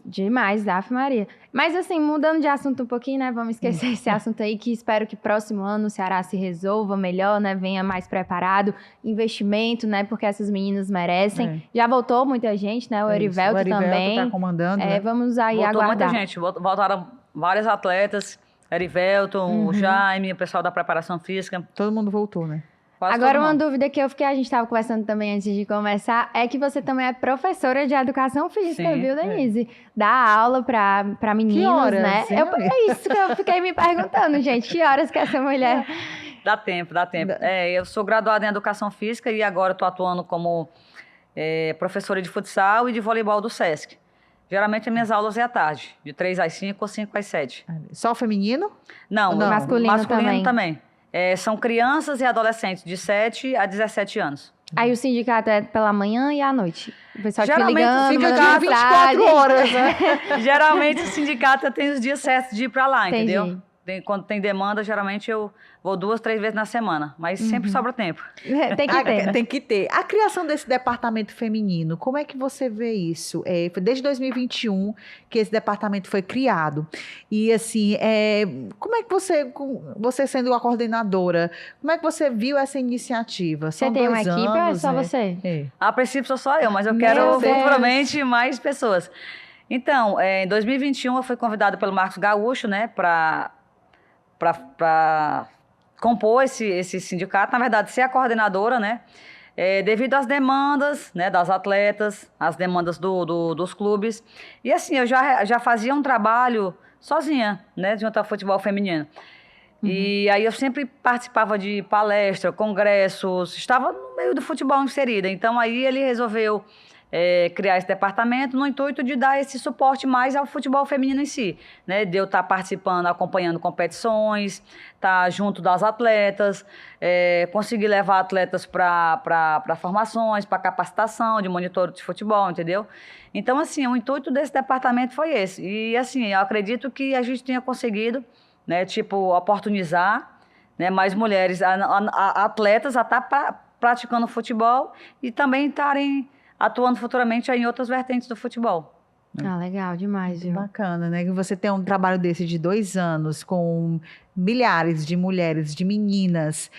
Demais, Ave Maria. Mas assim, mudando de assunto um pouquinho, né? Vamos esquecer esse assunto aí, que espero que próximo ano o Ceará se resolva melhor, né? Venha mais preparado, investimento, né? Porque essas meninas merecem. Já voltou muita gente, né? O É isso. Erivelto O Erivelto também. tá comandando, É, né? vamos aí Voltou aguardar. muita gente, voltaram vários atletas, Erivelton, o Jaime, o pessoal da preparação física. Todo mundo voltou, né? Quase Agora, todo uma mundo. dúvida que eu fiquei, a gente estava conversando também antes de começar, é que você também é professora de educação física, Sim, viu, Denise? Dá aula para meninos, horas, né? hein, É isso que eu fiquei me perguntando, gente. Que horas que essa mulher... Dá tempo, dá tempo. Eu sou graduada em Educação Física e agora estou atuando como professora de futsal e de voleibol do SESC. Geralmente as minhas aulas é à tarde, de 3 às 5 ou 5 às 7. Só feminino? Não, Não. Masculino também. São crianças e adolescentes de 7 a 17 anos. Aí o sindicato é pela manhã e à noite. O pessoal fica Geralmente o ligando, sindicato mandando 24 mensagem. horas, né? Geralmente o sindicato tem os dias certos de ir para lá, Entendi. entendeu? Quando tem demanda, geralmente eu vou 2, 3 vezes na semana, mas sempre sobra tempo. Tem que ter, né? Tem que ter. A criação desse departamento feminino, como é que você vê isso? Foi desde 2021 que esse departamento foi criado. E, assim, como é que você sendo a coordenadora, como é que você viu essa iniciativa? Você São tem uma 2 equipe ou é anos, só né? você? É. A princípio sou só eu, mas eu Meu quero Deus. futuramente mais pessoas. Então, em 2021 eu fui convidada pelo Marcos Gaúcho, né, para compor esse sindicato, na verdade, ser a coordenadora, né, devido às demandas, né, das atletas, as demandas dos clubes. E assim, eu já fazia um trabalho sozinha, né, junto ao futebol feminino. E aí eu sempre participava de palestras, congressos, estava no meio do futebol inserida. Então aí ele resolveu criar esse departamento no intuito de dar esse suporte mais ao futebol feminino em si, né? De eu estar participando, acompanhando competições, estar junto das atletas, conseguir levar atletas para formações, para capacitação de monitor de futebol, entendeu? Então, assim, o intuito desse departamento foi esse. E, assim, eu acredito que a gente tenha conseguido, né, tipo, oportunizar, né, mais mulheres, atletas a estar praticando futebol e também estarem atuando futuramente em outras vertentes do futebol. Ah, legal, demais, viu? Bacana, né? Que você tem um trabalho desse de 2 anos com milhares de mulheres, de meninas,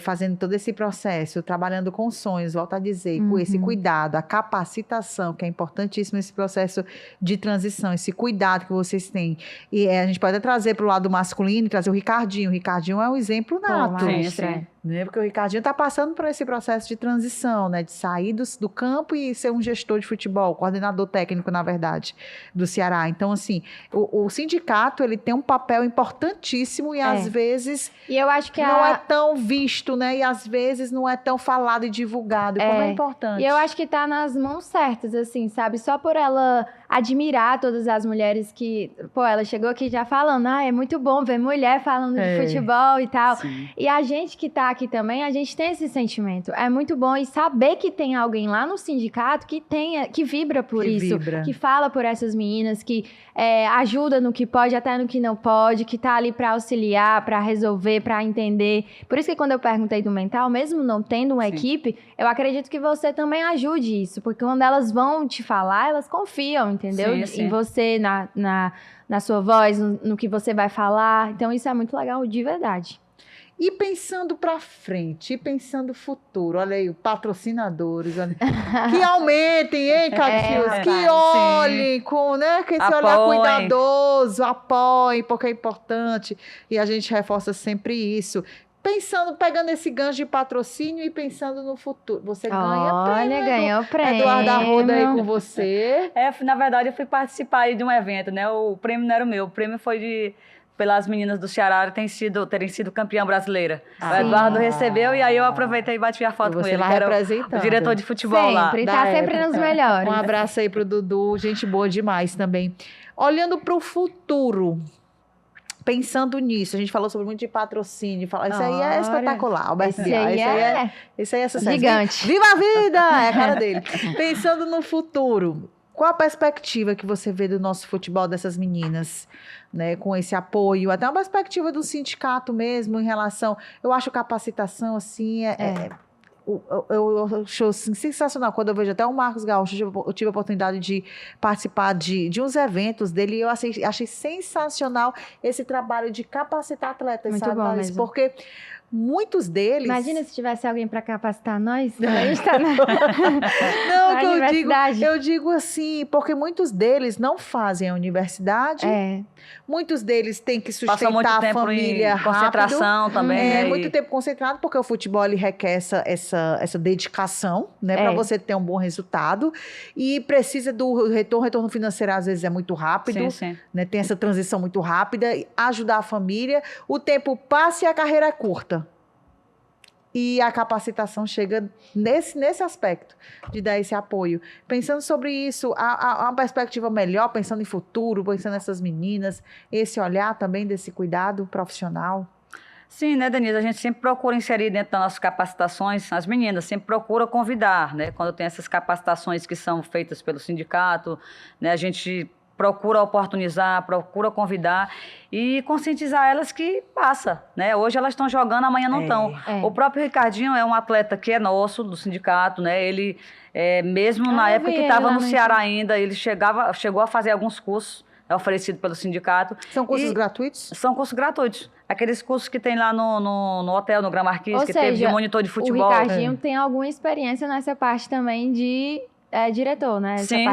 fazendo todo esse processo, trabalhando com sonhos, volto a dizer, com esse cuidado, a capacitação, que é importantíssimo nesse processo de transição, esse cuidado que vocês têm. E a gente pode até trazer para o lado masculino, trazer o Ricardinho. O Ricardinho é um exemplo nato. maestra, sim. Né? Porque o Ricardinho está passando por esse processo de transição, né? De sair do campo e ser um gestor de futebol, coordenador técnico, na verdade, do Ceará. Então, assim, o sindicato, ele tem um papel importantíssimo e, às vezes, E eu acho que não é tão visto, né? E, às vezes, não é tão falado e divulgado, como é importante. E eu acho que tá nas mãos certas, assim, sabe? Só por ela admirar todas as mulheres que... Pô, ela chegou aqui já falando, é muito bom ver mulher falando de futebol e tal. Sim. E a gente que tá aqui também, a gente tem esse sentimento. É muito bom e saber que tem alguém lá no sindicato que vibra por Que isso, vibra. que fala por essas meninas, que ajuda no que pode, até no que não pode, que tá ali pra auxiliar, pra resolver, pra entender. Por isso que quando eu perguntei do mental, mesmo não tendo uma equipe, eu acredito que você também ajude isso, porque quando elas vão te falar, elas confiam, entendeu? Sim, sim. Em você, na sua voz, no que você vai falar. Então isso é muito legal, de verdade. E pensando para frente, e pensando futuro, olha aí, patrocinadores, olha, que aumentem, hein, Catius? verdade, Que sim. olhem com, né, com esse olhar Apoiem. cuidadoso, apoiem, porque é importante, e a gente reforça sempre isso. pensando, pegando esse gancho de patrocínio e pensando no futuro. Você ganha prêmio. Olha, ganhou prêmio. Eduardo Arruda aí com você. Na verdade, eu fui participar aí de um evento, né? O prêmio não era o meu, o prêmio foi pelas meninas do Ceará terem sido campeã brasileira. O Eduardo recebeu e aí eu aproveitei e bati a foto com ele, lá que era representando. o diretor de futebol lá. Tá sempre nos melhores. Um abraço aí pro Dudu, gente boa demais também. Olhando pro futuro, pensando nisso, a gente falou sobre muito de patrocínio, isso aí é espetacular, Alberto Bial, isso aí é sucesso. Gigante. Viva a vida! É a cara dele. Pensando no futuro, qual a perspectiva que você vê do nosso futebol, dessas meninas, né, com esse apoio? Até uma perspectiva do sindicato mesmo, em relação... Eu acho capacitação, assim, eu acho assim, sensacional. Quando eu vejo até o Marcos Gaúcho, eu tive a oportunidade de participar de uns eventos dele, e eu achei sensacional esse trabalho de capacitar atletas, muito sabe, bom Larissa? mesmo. Porque muitos deles... Imagina se tivesse alguém para capacitar nós. A gente tá Não, que eu digo assim, porque muitos deles não fazem a universidade, muitos deles têm que sustentar a família em concentração também. Muito tempo concentrado, porque o futebol ele requer essa dedicação, né, para você ter um bom resultado, e precisa do retorno financeiro, às vezes é muito rápido, né, tem essa transição muito rápida, ajudar a família, o tempo passa e a carreira é curta. E a capacitação chega nesse aspecto, de dar esse apoio. Pensando sobre isso, há uma perspectiva melhor, pensando em futuro, pensando nessas meninas, esse olhar também desse cuidado profissional? Sim, né, Denise? A gente sempre procura inserir dentro das nossas capacitações, as meninas sempre procura convidar, né? Quando tem essas capacitações que são feitas pelo sindicato, né, a gente procura oportunizar, procura convidar e conscientizar elas que passa, né? Hoje elas estão jogando, amanhã não estão. O próprio Ricardinho é um atleta que é nosso, do sindicato, né? Ele, mesmo na época que estava no Ceará ainda, ele chegou a fazer alguns cursos oferecidos pelo sindicato. São cursos gratuitos? São cursos gratuitos. Aqueles cursos que tem lá no hotel, no Gran Marquis, que seja, teve de monitor de futebol. O Ricardinho tem alguma experiência nessa parte também de... diretor, né? Sim.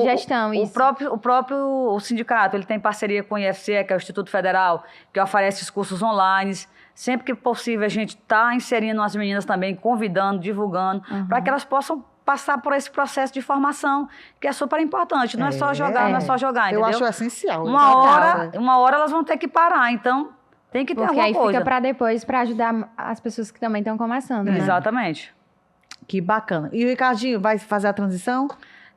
Gestão, isso. O próprio sindicato, ele tem parceria com o IFCE, que é o Instituto Federal, que oferece os cursos online. Sempre que possível, a gente está inserindo as meninas também, convidando, divulgando, para que elas possam passar por esse processo de formação, que é super importante. Não é só jogar, não é só jogar, entendeu? Eu acho essencial. Uma hora elas vão ter que parar, então tem que ter alguma coisa. Porque aí fica para depois, para ajudar as pessoas que também estão começando, né? Exatamente. Que bacana. E o Ricardinho vai fazer a transição?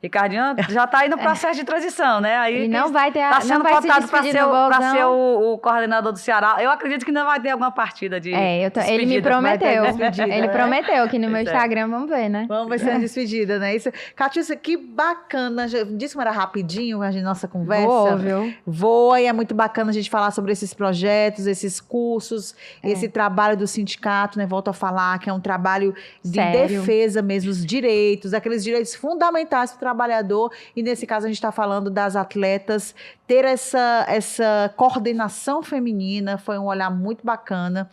Ricardinho já está aí no processo de transição, né? Aí ele não vai ter Está sendo cotado para ser o coordenador do Ceará. Eu acredito que ainda vai ter alguma partida de ele me prometeu. Ele prometeu aqui no meu Instagram, vamos ver, né? Vamos ver se é despedida, né? Isso, Catiúcia, que bacana. Disse que era rapidinho a nossa conversa. Voa, viu? Voa, e é muito bacana a gente falar sobre esses projetos, esses cursos, esse trabalho do sindicato, né? Volto a falar que é um trabalho de defesa mesmo, dos direitos, aqueles direitos fundamentais para o trabalhador, e nesse caso a gente está falando das atletas, ter essa coordenação feminina, foi um olhar muito bacana,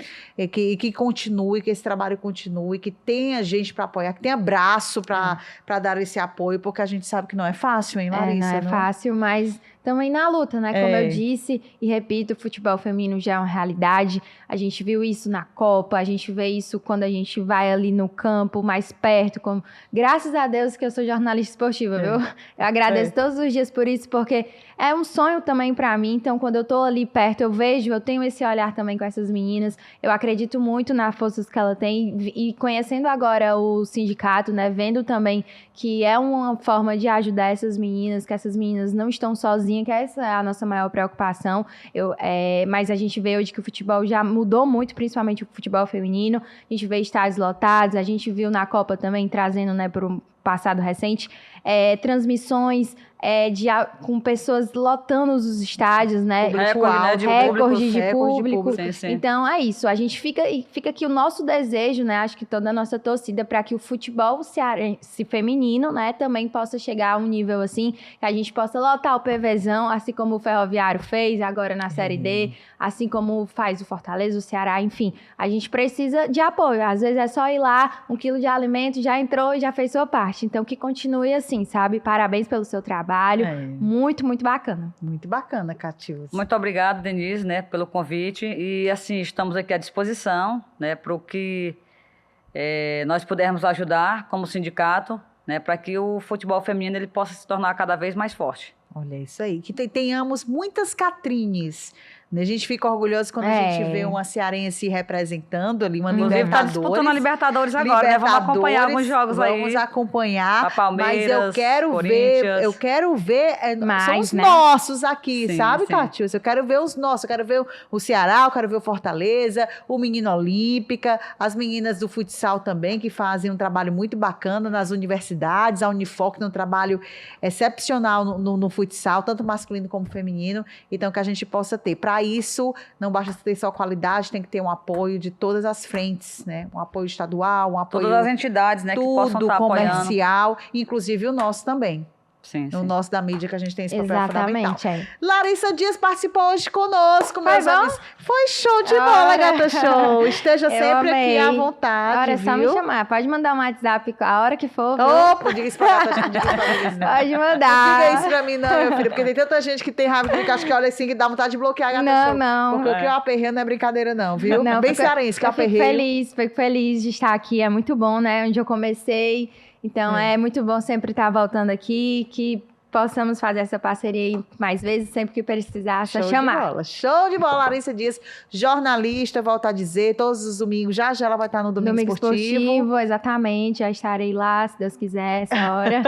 que continue, que esse trabalho continue, que tenha gente para apoiar, que tenha braço para dar esse apoio, porque a gente sabe que não é fácil, hein, Larissa? Não é fácil, mas também na luta, né? Como eu disse e repito, o futebol feminino já é uma realidade. A gente viu isso na Copa, a gente vê isso quando a gente vai ali no campo, mais perto. Graças a Deus que eu sou jornalista esportiva, viu? Eu agradeço todos os dias por isso, porque é um sonho também para mim. Então, quando eu tô ali perto, eu tenho esse olhar também com essas meninas. Eu acredito muito nas forças que ela tem. E conhecendo agora o sindicato, né? Vendo também que é uma forma de ajudar essas meninas, que essas meninas não estão sozinhas, que essa é a nossa maior preocupação. Mas a gente vê hoje que o futebol já mudou muito, principalmente o futebol feminino. A gente vê estádios lotados, a gente viu na Copa também, trazendo, né, para o passado recente, transmissões com pessoas lotando os estádios, né? Recordes de público. Sim. Então, é isso. A gente fica aqui o nosso desejo, né? Acho que toda a nossa torcida para que o futebol cearense feminino, né, também possa chegar a um nível assim, que a gente possa lotar o PVzão, assim como o Ferroviário fez agora na Série D, assim como faz o Fortaleza, o Ceará, enfim. A gente precisa de apoio. Às vezes é só ir lá, 1 quilo de alimento, já entrou e já fez sua parte. Então, que continue assim. assim, sabe? Parabéns pelo seu trabalho. Muito, muito bacana. Muito bacana, Catiúcia. Muito obrigada, Denise, né, pelo convite. E, assim, estamos aqui à disposição, né, para o que nós pudermos ajudar como sindicato, né, para que o futebol feminino ele possa se tornar cada vez mais forte. Olha isso aí, que tenhamos muitas Catrines. A gente fica orgulhoso quando a gente vê uma cearense representando ali, uma Inclusive, está Libertadores. disputando a Libertadores agora, né? Vamos acompanhar alguns jogos aí. Vamos acompanhar. A Palmeiras, mas eu quero ver são os né? nossos aqui, Sim, sabe, sim. Catiúcia? Eu quero ver os nossos, eu quero ver o Ceará, eu quero ver o Fortaleza, o Menino Olímpica, as meninas do futsal também, que fazem um trabalho muito bacana nas universidades, a Unifoc tem um trabalho excepcional no futsal, tanto masculino como feminino, então que a gente possa ter. Para isso, não basta ter só qualidade, tem que ter um apoio de todas as frentes, né? Um apoio estadual, um apoio... Todas as entidades, né, que possam tudo, estar apoiando. comercial, inclusive o nosso também. Sim, O sim. nosso da mídia, que a gente tem esse papel fundamental. Exatamente. Larissa Dias participou hoje conosco, meus bom? amigos. Foi show de bola, Ora. Gata Show. Esteja Eu sempre aqui amei. à vontade, Agora é só me viu? chamar. Pode mandar um WhatsApp a hora que for. viu? Opa, diga isso pra Gata Show, diga isso pra Denise, não. Pode Não mandar. diga isso pra mim, não, meu filho, porque tem tanta gente que tem raiva de mim que acha que olha assim, que dá vontade de bloquear a Gata Não, Show. não. Porque o que eu aperreio não é brincadeira, não, viu? Não, Bem fico- cearense que eu eu fico aperreio. fico feliz de estar aqui. É muito bom, né? Onde eu comecei. Então, é muito bom sempre estar voltando aqui, que possamos fazer essa parceria aí mais vezes, sempre que precisar, só chamar. Show de bola, Larissa Dias, jornalista, volto a dizer, todos os domingos, já ela vai estar no Domingo Esportivo. Exatamente. Já estarei lá, se Deus quiser, essa hora,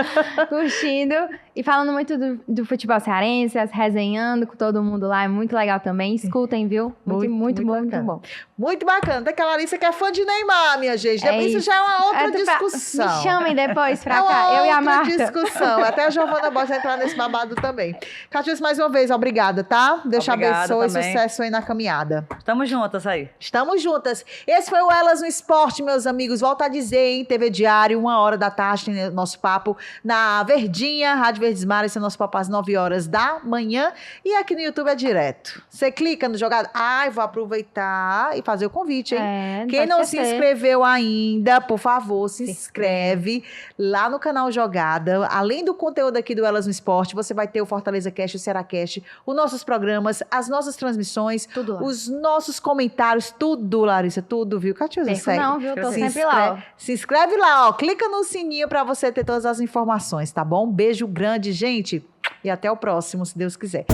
curtindo. E falando muito do futebol cearense, resenhando com todo mundo lá, é muito legal também. Escutem, viu? Muito bom, muito bacana. bom. Muito bacana. Tem aquela Larissa que é fã de Neymar, minha gente. Depois isso isso. já é uma outra Me discussão. chamem depois pra É uma cá, eu e a outra Marta. discussão. Até a Giovana Bosta entrar nesse babado também. Catiúcia, mais uma vez, obrigada, tá? Deus te Obrigada abençoe, também. sucesso aí na caminhada. Estamos juntas aí. Estamos juntas. Esse foi o Elas no Esporte, meus amigos. Volto a dizer, hein? TV Diário, 1h da tarde, tem nosso papo na Verdinha, Rádio Verdes Mares, esse é nosso papo às 9h da manhã. E aqui no YouTube é direto. Você clica no Jogada. Ai, vou aproveitar e fazer o convite, hein? Quem pode não se esquecer. inscreveu ainda, por favor, se inscreve lá no canal Jogada. Além do conteúdo aqui do Elas no Esporte, você vai ter o Fortaleza Cast, o Ceará Cast, os nossos programas, as nossas transmissões, Tudo lá. os nossos comentários, tudo, Larissa, tudo, viu? Catiúcia, Perco segue. não, viu? Tô Se sempre lá, ó. Se inscreve lá, ó. Clica no sininho para você ter todas as informações, tá bom? Beijo grande, gente. E até o próximo, se Deus quiser.